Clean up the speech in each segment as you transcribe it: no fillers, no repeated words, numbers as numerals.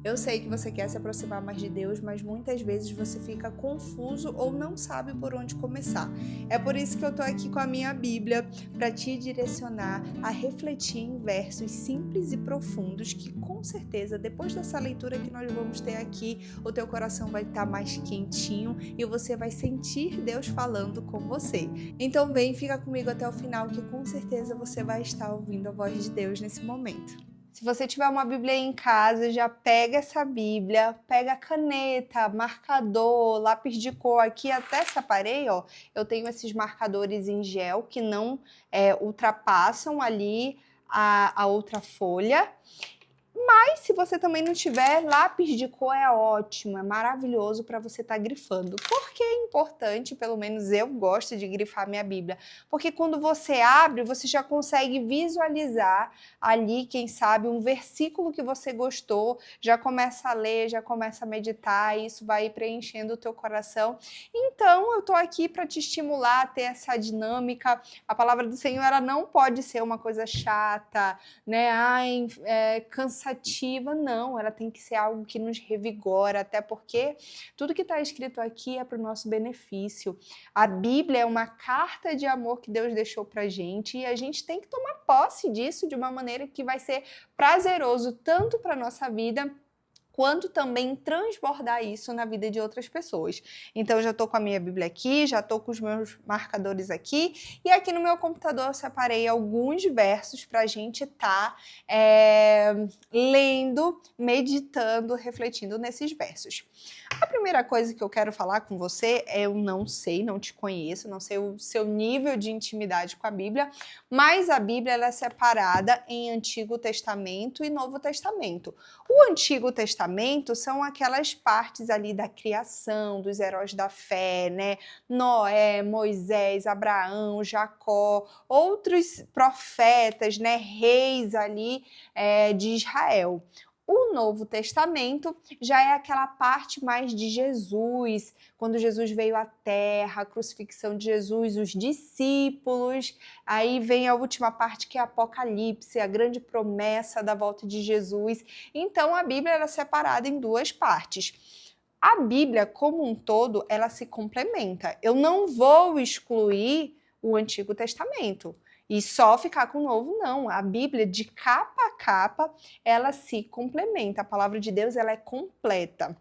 Eu sei que você quer se aproximar mais de Deus, mas muitas vezes você fica confuso ou não sabe por onde começar. É por isso que eu tô aqui com a minha Bíblia para te direcionar a refletir em versos simples e profundos que com certeza depois dessa leitura que nós vamos ter aqui, o teu coração vai estar mais quentinho e você vai sentir Deus falando com você. Então vem, fica comigo até o final que com certeza você vai estar ouvindo a voz de Deus nesse momento. Se você tiver uma Bíblia aí em casa, já pega essa Bíblia, pega caneta, marcador, lápis de cor. Aqui até separei, ó, eu tenho esses marcadores em gel que não ultrapassam ali a outra folha. Mas se você também não tiver, lápis de cor é ótimo, é maravilhoso para você estar grifando. Por que é importante? Pelo menos eu gosto de grifar minha Bíblia, porque quando você abre, você já consegue visualizar ali, quem sabe, um versículo que você gostou, já começa a ler, já começa a meditar, e isso vai preenchendo o teu coração. Então, eu tô aqui para te estimular a ter essa dinâmica. A palavra do Senhor, ela não pode ser uma coisa chata, né? Ai, cansativa, não, ela tem que ser algo que nos revigora, até porque tudo que está escrito aqui é para o nosso benefício. A Bíblia é uma carta de amor que Deus deixou para a gente e a gente tem que tomar posse disso de uma maneira que vai ser prazeroso tanto para a nossa vida, quanto também transbordar isso na vida de outras pessoas. Então, eu já estou com a minha Bíblia aqui, já estou com os meus marcadores aqui, e aqui no meu computador eu separei alguns versos para a gente estar lendo, meditando, refletindo nesses versos. A primeira coisa que eu quero falar com você é: eu não sei, não te conheço, não sei o seu nível de intimidade com a Bíblia, mas a Bíblia ela é separada em Antigo Testamento e Novo Testamento. O Antigo Testamento são aquelas partes ali da criação, dos heróis da fé, né? Noé, Moisés, Abraão, Jacó, outros profetas, né? Reis ali de Israel. O Novo Testamento já é aquela parte mais de Jesus, quando Jesus veio à Terra, a crucifixão de Jesus, os discípulos. Aí vem a última parte que é Apocalipse, a grande promessa da volta de Jesus. Então a Bíblia era separada em duas partes. A Bíblia, como um todo, ela se complementa. Eu não vou excluir o Antigo Testamento e só ficar com o Novo, não. A Bíblia, de capa a capa, ela se complementa. A palavra de Deus, ela é completa.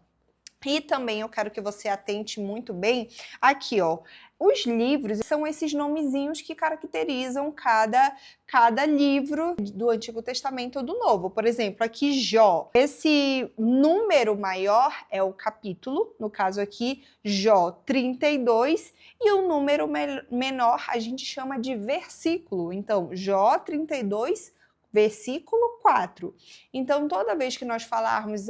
E também eu quero que você atente muito bem aqui, ó. Os livros são esses nomezinhos que caracterizam cada livro do Antigo Testamento ou do Novo. Por exemplo, aqui Jó. Esse número maior é o capítulo, no caso aqui Jó 32, e o número menor a gente chama de versículo. Então, Jó 32, versículo 4. Então, toda vez que nós falarmos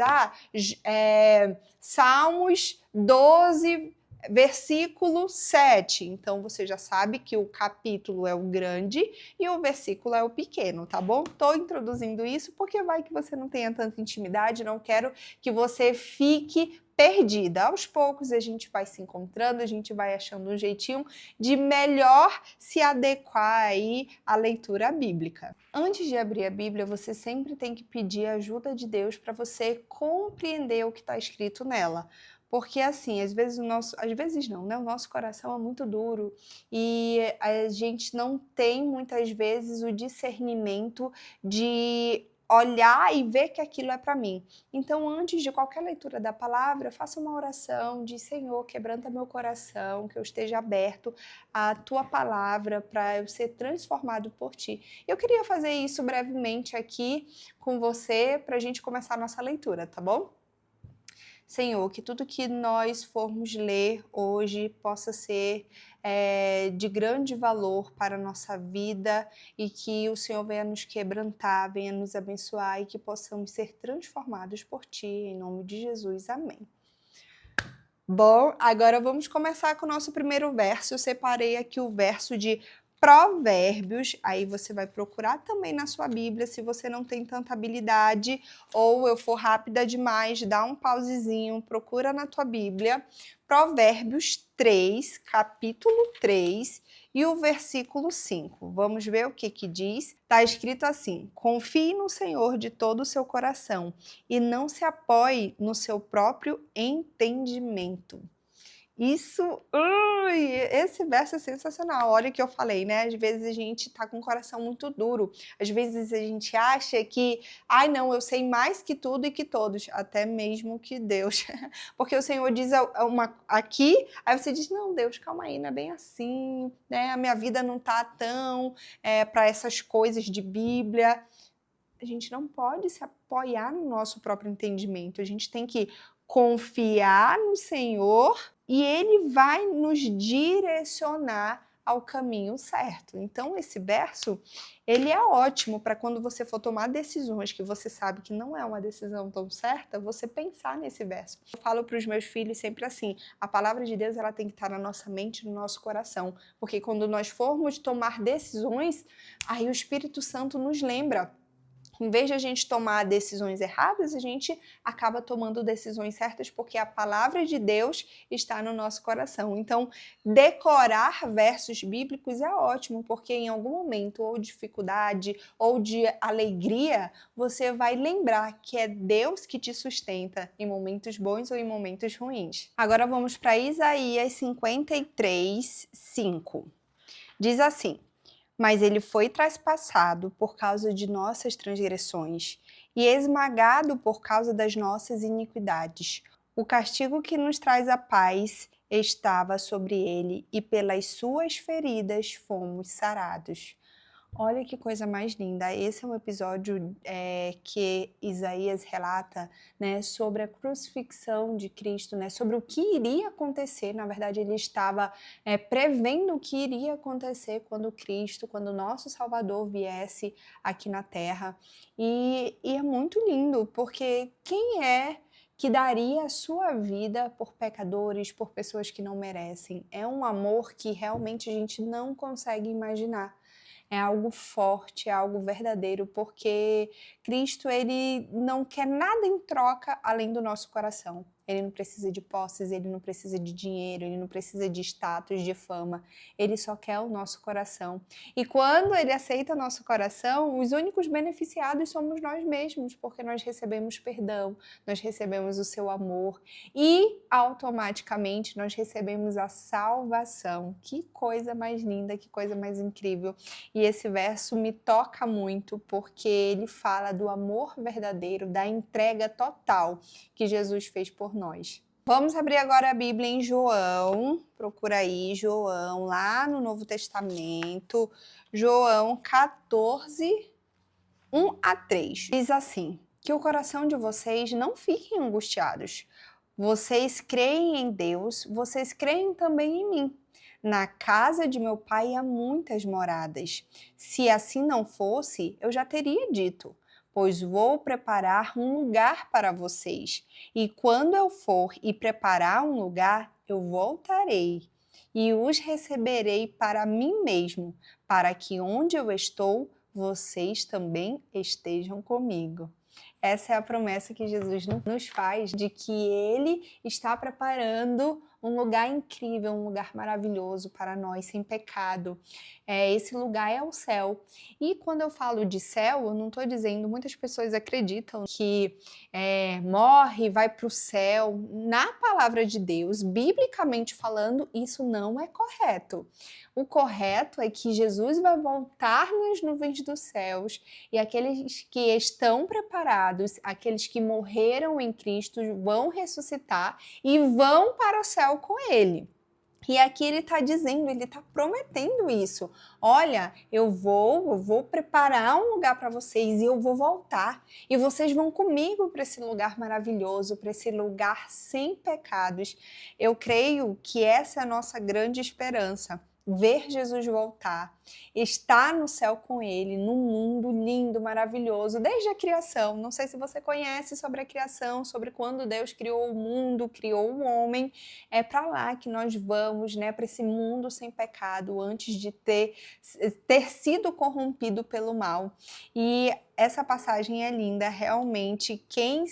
Salmos 12, versículo 7. Então, você já sabe que o capítulo é o grande e o versículo é o pequeno, tá bom? Estou introduzindo isso porque vai que você não tenha tanta intimidade, não quero que você fique perdida. Aos poucos a gente vai se encontrando, a gente vai achando um jeitinho de melhor se adequar aí à leitura bíblica. Antes de abrir a Bíblia, você sempre tem que pedir a ajuda de Deus para você compreender o que está escrito nela. Porque assim, às vezes o nosso coração é muito duro e a gente não tem muitas vezes o discernimento de olhar e ver que aquilo é para mim. Então, antes de qualquer leitura da palavra, faça uma oração de: Senhor, quebranta meu coração, que eu esteja aberto à tua palavra para eu ser transformado por ti. Eu queria fazer isso brevemente aqui com você para a gente começar a nossa leitura, tá bom? Senhor, que tudo que nós formos ler hoje possa ser de grande valor para a nossa vida e que o Senhor venha nos quebrantar, venha nos abençoar e que possamos ser transformados por Ti, em nome de Jesus. Amém. Bom, agora vamos começar com o nosso primeiro verso. Eu separei aqui o verso de Provérbios, aí você vai procurar também na sua Bíblia, se você não tem tanta habilidade ou eu for rápida demais, dá um pausezinho, procura na tua Bíblia, Provérbios 3, capítulo 3, E o versículo 5, vamos ver o que diz. Está escrito assim: confie no Senhor de todo o seu coração e não se apoie no seu próprio entendimento. Isso, esse verso é sensacional. Olha o que eu falei, né? Às vezes a gente tá com o coração muito duro. Às vezes a gente acha que, ai não, eu sei mais que tudo e que todos, até mesmo que Deus. Porque o Senhor diz aqui, aí você diz, não, Deus, calma aí, não é bem assim, né? A minha vida não tá tão para essas coisas de Bíblia. A gente não pode se apoiar no nosso próprio entendimento. A gente tem que confiar no Senhor e Ele vai nos direcionar ao caminho certo. Então, esse verso, ele é ótimo para quando você for tomar decisões que você sabe que não é uma decisão tão certa, você pensar nesse verso. Eu falo para os meus filhos sempre assim, a palavra de Deus ela tem que estar na nossa mente, no nosso coração, porque quando nós formos tomar decisões, aí o Espírito Santo nos lembra. Em vez de a gente tomar decisões erradas, a gente acaba tomando decisões certas porque a palavra de Deus está no nosso coração. Então, decorar versos bíblicos é ótimo, porque em algum momento, ou de dificuldade, ou de alegria, você vai lembrar que é Deus que te sustenta em momentos bons ou em momentos ruins. Agora vamos para Isaías 53, 5. Diz assim: mas ele foi traspassado por causa de nossas transgressões e esmagado por causa das nossas iniquidades. O castigo que nos traz a paz estava sobre ele, e pelas suas feridas fomos sarados. Olha que coisa mais linda. Esse é um episódio que Isaías relata, né, sobre a crucifixão de Cristo, né, sobre o que iria acontecer. Na verdade, ele estava prevendo o que iria acontecer quando Cristo, quando o nosso Salvador viesse aqui na Terra. E é muito lindo, porque quem é que daria a sua vida por pecadores, por pessoas que não merecem? É um amor que realmente a gente não consegue imaginar. É algo forte, é algo verdadeiro, porque Cristo ele não quer nada em troca além do nosso coração. Ele não precisa de posses, ele não precisa de dinheiro, ele não precisa de status, de fama. Ele só quer o nosso coração. E quando ele aceita nosso coração, os únicos beneficiados somos nós mesmos, porque nós recebemos perdão, nós recebemos o seu amor e automaticamente nós recebemos a salvação. Que coisa mais linda, que coisa mais incrível. E esse verso me toca muito porque ele fala do amor verdadeiro, da entrega total que Jesus fez por nós. Vamos abrir agora a Bíblia em João, procura aí João, lá no Novo Testamento, João 14, 1 a 3. Diz assim: que o coração de vocês não fiquem angustiados. Vocês creem em Deus, vocês creem também em mim. Na casa de meu pai há muitas moradas. Se assim não fosse, eu já teria dito, pois vou preparar um lugar para vocês. E quando eu for e preparar um lugar, eu voltarei e os receberei para mim mesmo, para que onde eu estou, vocês também estejam comigo. Essa é a promessa que Jesus nos faz de que Ele está preparando um lugar incrível, um lugar maravilhoso para nós, sem pecado. Esse lugar é o céu. E quando eu falo de céu, eu não estou dizendo, muitas pessoas acreditam que morre e vai para o céu. Na palavra de Deus, biblicamente falando, isso não é correto. O correto é que Jesus vai voltar nas nuvens dos céus e aqueles que estão preparados, aqueles que morreram em Cristo, vão ressuscitar e vão para o céu com Ele. E aqui ele está dizendo, ele está prometendo isso. Olha, eu vou preparar um lugar para vocês e eu vou voltar. E vocês vão comigo para esse lugar maravilhoso, para esse lugar sem pecados. Eu creio que essa é a nossa grande esperança. Ver Jesus voltar, estar no céu com Ele, num mundo lindo, maravilhoso, desde a criação. Não sei se você conhece sobre a criação, sobre quando Deus criou o mundo, criou o homem. É para lá que nós vamos, né? Para esse mundo sem pecado, antes de ter sido corrompido pelo mal. E essa passagem é linda, realmente. Quem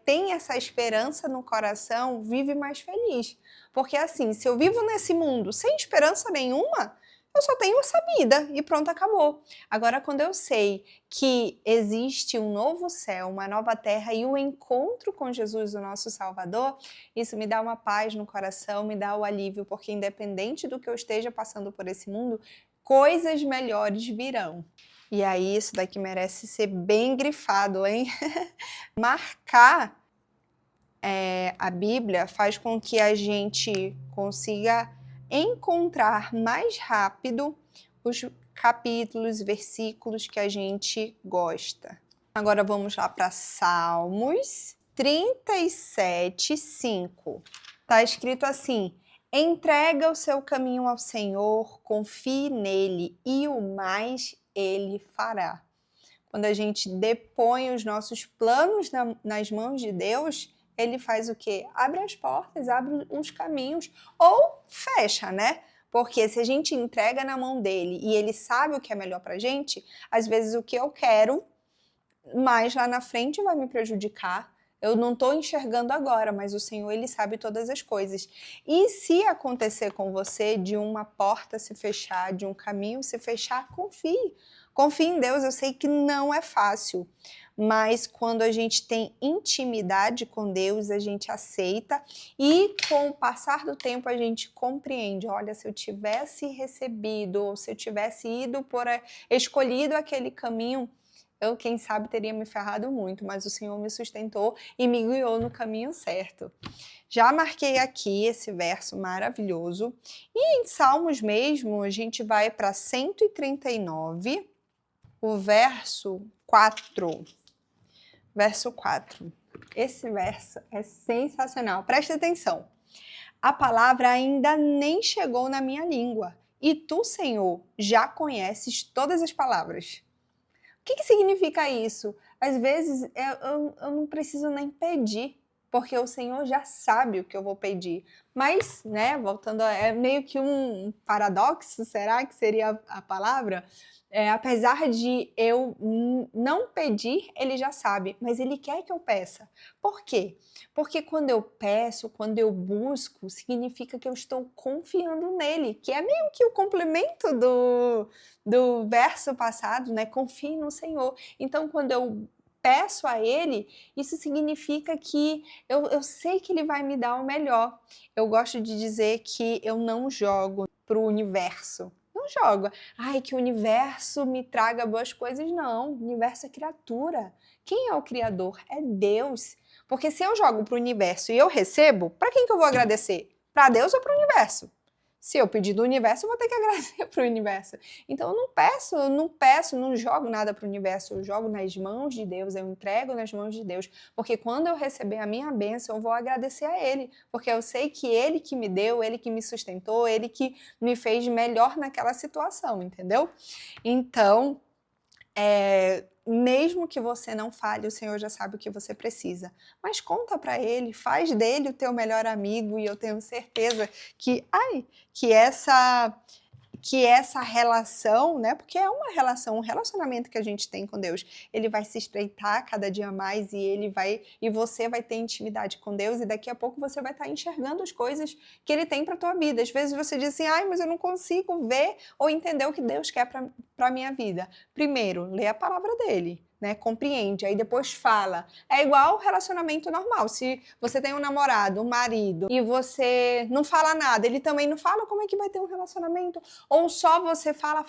tem essa esperança no coração, vive mais feliz. Porque assim, se eu vivo nesse mundo sem esperança nenhuma, eu só tenho essa vida e pronto, acabou. Agora, quando eu sei que existe um novo céu, uma nova terra e o encontro com Jesus, o nosso Salvador, isso me dá uma paz no coração, me dá o alívio, porque independente do que eu esteja passando por esse mundo, coisas melhores virão. E aí, isso daqui merece ser bem grifado, hein? Marcar a Bíblia faz com que a gente consiga encontrar mais rápido os capítulos, versículos que a gente gosta. Agora vamos lá para Salmos 37, 5. Tá escrito assim: entrega o seu caminho ao Senhor, confie nele e o mais ele fará. Quando a gente depõe os nossos planos nas mãos de Deus, ele faz o quê? Abre as portas, abre os caminhos ou fecha, né? Porque se a gente entrega na mão dele e ele sabe o que é melhor pra gente, às vezes o que eu quero, mais lá na frente vai me prejudicar. Eu não estou enxergando agora, mas o Senhor, ele sabe todas as coisas. E se acontecer com você de uma porta se fechar, de um caminho se fechar, confie. Confie em Deus, eu sei que não é fácil, mas quando a gente tem intimidade com Deus, a gente aceita e com o passar do tempo a gente compreende, olha, se eu tivesse recebido ou se eu tivesse escolhido aquele caminho, eu, quem sabe, teria me ferrado muito, mas o Senhor me sustentou e me guiou no caminho certo. Já marquei aqui esse verso maravilhoso. E em Salmos mesmo, a gente vai para 139, o verso 4. Verso 4. Esse verso é sensacional. Presta atenção. A palavra ainda nem chegou na minha língua, e tu, Senhor, já conheces todas as palavras. O que significa isso? Às vezes eu não preciso nem pedir, porque o Senhor já sabe o que eu vou pedir. Mas, né, voltando, é meio que um paradoxo, será que seria a palavra? Apesar de eu não pedir, ele já sabe, mas ele quer que eu peça. Por quê? Porque quando eu peço, quando eu busco, significa que eu estou confiando nele, que é meio que o complemento do verso passado, né? Confie no Senhor. Então, quando eu peço a ele, isso significa que eu sei que ele vai me dar o melhor. Eu gosto de dizer que eu não jogo pro universo. Não jogo. Ai, que o universo me traga boas coisas. Não, o universo é criatura. Quem é o criador? É Deus. Porque se eu jogo pro universo e eu recebo, para quem que eu vou agradecer? Para Deus ou pro universo? Se eu pedir do universo, eu vou ter que agradecer pro universo. Então eu não jogo nada pro universo, eu jogo nas mãos de Deus, eu entrego nas mãos de Deus, porque quando eu receber a minha bênção, eu vou agradecer a Ele, porque eu sei que Ele que me deu, Ele que me sustentou, Ele que me fez melhor naquela situação, entendeu? Então, mesmo que você não fale, o Senhor já sabe o que você precisa. Mas conta para Ele, faz dele o teu melhor amigo, e eu tenho certeza que essa relação, né? Porque é uma relação, um relacionamento que a gente tem com Deus, ele vai se estreitar cada dia mais e você vai ter intimidade com Deus, e daqui a pouco você vai estar enxergando as coisas que ele tem para tua vida. Às vezes você diz assim: ai, mas eu não consigo ver ou entender o que Deus quer para minha vida. Primeiro, lê a palavra dele. Né, compreende, aí depois fala. É igual relacionamento normal. Se você tem um namorado, um marido, e você não fala nada, ele também não fala, como é que vai ter um relacionamento? Ou só você fala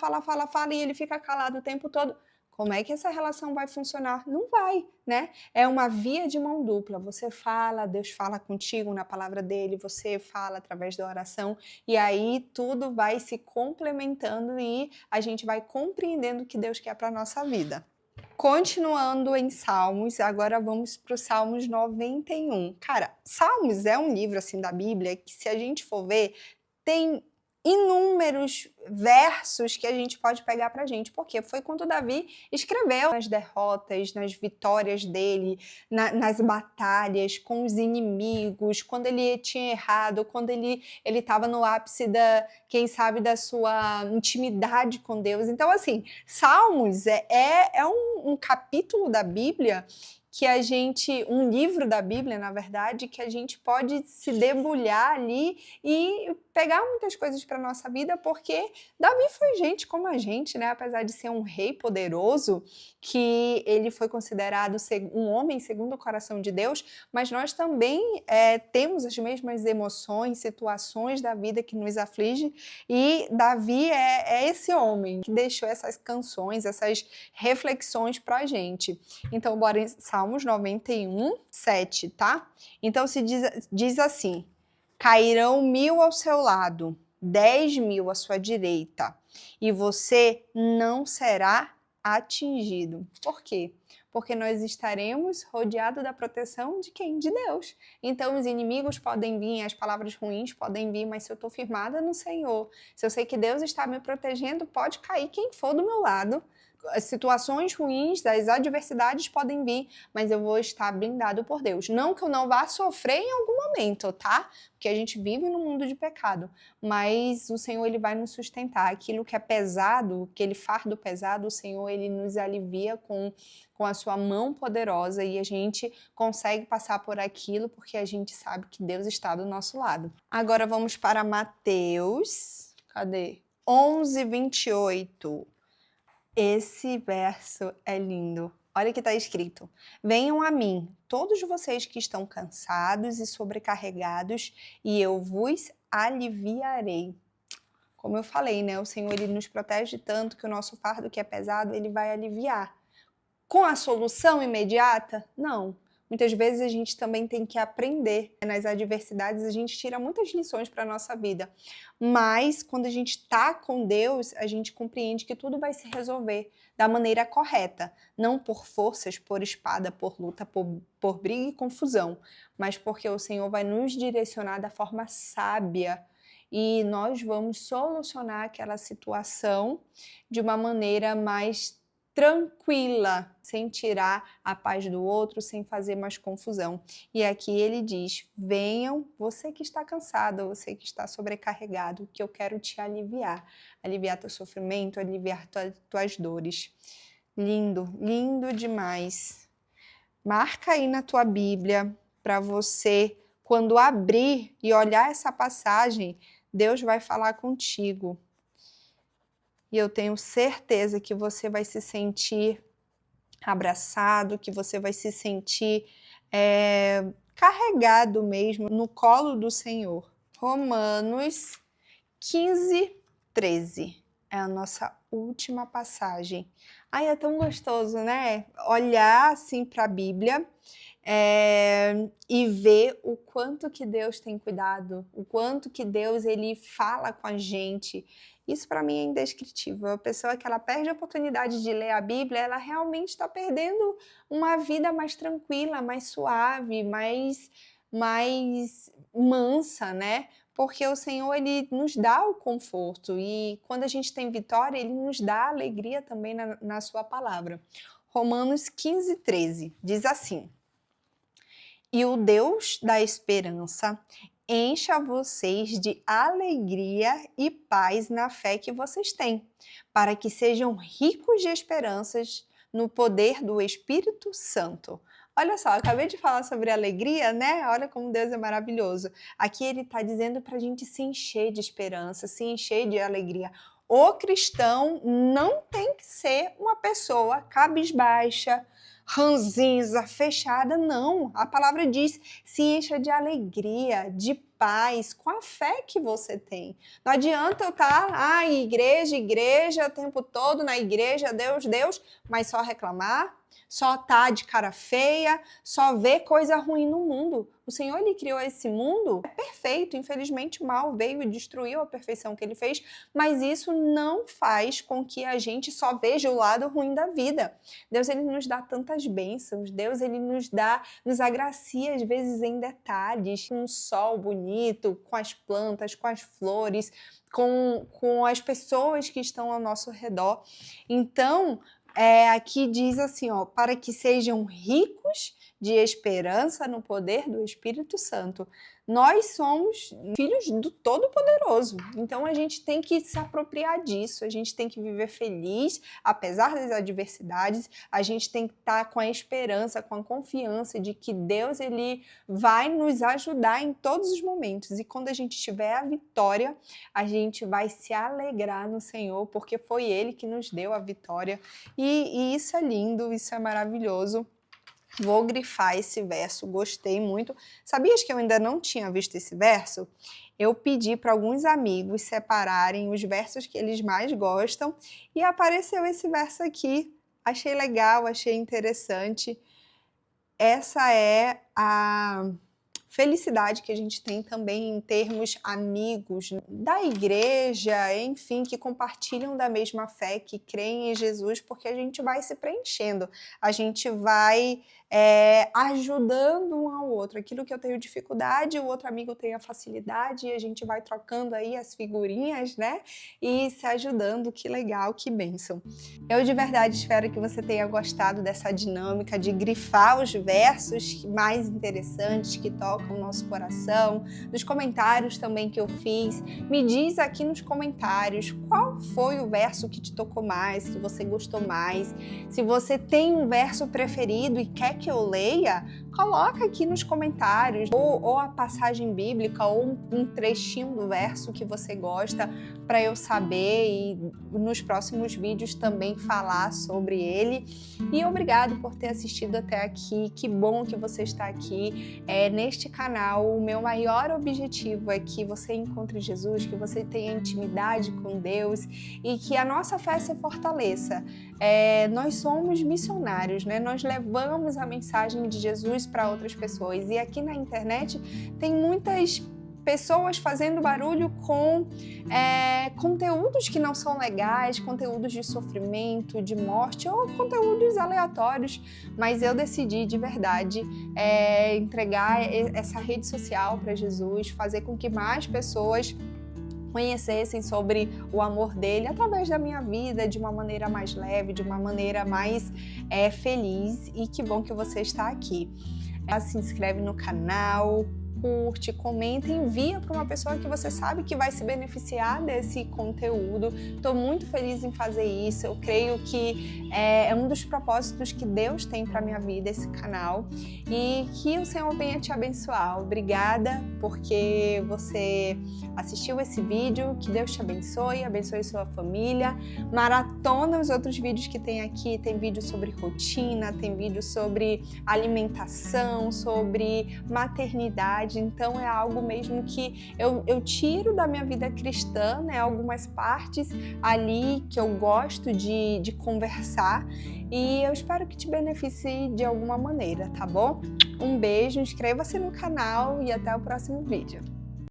e ele fica calado o tempo todo. Como é que essa relação vai funcionar? Não vai, né? É uma via de mão dupla. Você fala, Deus fala contigo na palavra dele, você fala através da oração, e aí tudo vai se complementando e a gente vai compreendendo o que Deus quer para a nossa vida. Continuando em Salmos, agora vamos para o Salmos 91. Cara, Salmos é um livro assim da Bíblia que, se a gente for ver, tem inúmeros versos que a gente pode pegar pra gente, porque foi quando Davi escreveu nas derrotas, nas vitórias dele, nas batalhas com os inimigos, quando ele tinha errado, quando ele estava no ápice quem sabe, da sua intimidade com Deus. Então, assim, Salmos é um capítulo da Bíblia que a gente, um livro da Bíblia, na verdade, que a gente pode se debulhar ali e pegar muitas coisas para nossa vida, porque Davi foi gente como a gente, né? Apesar de ser um rei poderoso, que ele foi considerado um homem segundo o coração de Deus, mas nós também temos as mesmas emoções, situações da vida que nos aflige, e Davi é esse homem que deixou essas canções, essas reflexões pra gente. Então, bora em Salmos 91, 7, tá? Então, diz assim: cairão 1000 ao seu lado, 10.000 à sua direita, e você não será atingido. Por quê? Porque nós estaremos rodeados da proteção de quem? De Deus. Então, os inimigos podem vir, as palavras ruins podem vir, mas se eu estou firmada no Senhor, se eu sei que Deus está me protegendo, pode cair quem for do meu lado. As situações ruins, as adversidades podem vir, mas eu vou estar blindado por Deus. Não que eu não vá sofrer em algum momento, tá? Porque a gente vive num mundo de pecado, mas o Senhor, ele vai nos sustentar. Aquilo que é pesado, aquele fardo pesado, o Senhor, ele nos alivia com a sua mão poderosa, e a gente consegue passar por aquilo porque a gente sabe que Deus está do nosso lado. Agora vamos para Mateus, cadê? 11, 28. Esse verso é lindo. Olha o que está escrito: venham a mim, todos vocês que estão cansados e sobrecarregados, e eu vos aliviarei. Como eu falei, né? O Senhor, ele nos protege tanto que o nosso fardo que é pesado, ele vai aliviar. Com a solução imediata? Não. Muitas vezes a gente também tem que aprender. Nas adversidades, a gente tira muitas lições para a nossa vida. Mas, quando a gente está com Deus, a gente compreende que tudo vai se resolver da maneira correta. Não por forças, por espada, por luta, por briga e confusão. Mas porque o Senhor vai nos direcionar da forma sábia. E nós vamos solucionar aquela situação de uma maneira mais tranquila, sem tirar a paz do outro, sem fazer mais confusão. E aqui ele diz: venham, você que está cansado, você que está sobrecarregado, que eu quero te aliviar teu sofrimento, aliviar tuas dores. Lindo, lindo demais. Marca aí na tua Bíblia para você, quando abrir e olhar essa passagem, Deus vai falar contigo. E eu tenho certeza que você vai se sentir abraçado, que você vai se sentir carregado mesmo no colo do Senhor. Romanos 15, 13 é a nossa última passagem. Ai, é tão gostoso, né? Olhar assim para a Bíblia e ver o quanto que Deus tem cuidado, o quanto que Deus, ele fala com a gente. Isso para mim é indescritível. A pessoa que ela perde a oportunidade de ler a Bíblia, ela realmente está perdendo uma vida mais tranquila, mais suave, mais mansa, né? Porque o Senhor, ele nos dá o conforto, e quando a gente tem vitória, ele nos dá alegria também na sua palavra. Romanos 15, 13 diz assim: e o Deus da esperança encha vocês de alegria e paz na fé que vocês têm, para que sejam ricos de esperanças no poder do Espírito Santo. Olha só, acabei de falar sobre alegria, né? Olha como Deus é maravilhoso. Aqui ele está dizendo para a gente se encher de esperança, se encher de alegria. O cristão não tem que ser uma pessoa cabisbaixa, ranzinza, fechada, não. A palavra diz: se encha de alegria, de paz, com a fé que você tem. Não adianta eu estar, igreja, o tempo todo na igreja, Deus, mas só reclamar, só estar de cara feia, só ver coisa ruim no mundo. O Senhor, ele criou esse mundo perfeito. Infelizmente, o mal veio e destruiu a perfeição que ele fez, mas isso não faz com que a gente só veja o lado ruim da vida. Deus, ele nos dá tantas bênçãos. Deus, ele nos agracia às vezes em detalhes, com um sol bonito, com as plantas, com as flores, com as pessoas que estão ao nosso redor. Então, aqui diz assim, ó, para que sejam ricos de esperança no poder do Espírito Santo. Nós somos filhos do Todo-Poderoso, então a gente tem que se apropriar disso, a gente tem que viver feliz, apesar das adversidades, a gente tem que estar com a esperança, com a confiança de que Deus ele vai nos ajudar em todos os momentos, e quando a gente tiver a vitória, a gente vai se alegrar no Senhor, porque foi Ele que nos deu a vitória, e isso é lindo, isso é maravilhoso. Vou grifar esse verso, gostei muito. Sabias que eu ainda não tinha visto esse verso? Eu pedi para alguns amigos separarem os versos que eles mais gostam e apareceu esse verso aqui. Achei legal, achei interessante. Essa é a felicidade que a gente tem também em termos amigos da igreja, enfim, que compartilham da mesma fé, que creem em Jesus, porque a gente vai se preenchendo, a gente vai ajudando um ao outro. Aquilo que eu tenho dificuldade, o outro amigo tem a facilidade, e a gente vai trocando aí as figurinhas, né? E se ajudando, que legal, que bênção. Eu de verdade espero que você tenha gostado dessa dinâmica de grifar os versos mais interessantes que tocam o nosso coração, dos comentários também que eu fiz. Me diz aqui nos comentários qual foi o verso que te tocou mais, que você gostou mais. Se você tem um verso preferido e quer que eu leia, coloca aqui nos comentários, ou a passagem bíblica, ou um trechinho do verso que você gosta, para eu saber e nos próximos vídeos também falar sobre ele. E obrigado por ter assistido até aqui, que bom que você está aqui. Neste canal, o meu maior objetivo é que você encontre Jesus, que você tenha intimidade com Deus e que a nossa fé se fortaleça. Nós somos missionários, né? Nós levamos a mensagem de Jesus para outras pessoas, e aqui na internet tem muitas pessoas fazendo barulho com conteúdos que não são legais, conteúdos de sofrimento, de morte ou conteúdos aleatórios, mas eu decidi de verdade entregar essa rede social para Jesus, fazer com que mais pessoas conhecessem sobre o amor dele através da minha vida, de uma maneira mais leve, de uma maneira mais feliz, e que bom que você está aqui. Se inscreve no canal, curte, comenta, envia para uma pessoa que você sabe que vai se beneficiar desse conteúdo. Estou muito feliz em fazer isso, eu creio que é um dos propósitos que Deus tem para a minha vida, esse canal, e que o Senhor venha te abençoar. Obrigada porque você assistiu esse vídeo, que Deus te abençoe, abençoe sua família. Maratona os outros vídeos que tem aqui, tem vídeo sobre rotina, tem vídeo sobre alimentação, sobre maternidade. Então é algo mesmo que eu tiro da minha vida cristã, né? Algumas partes ali que eu gosto de conversar, e eu espero que te beneficie de alguma maneira, tá bom? Um beijo, inscreva-se no canal e até o próximo vídeo.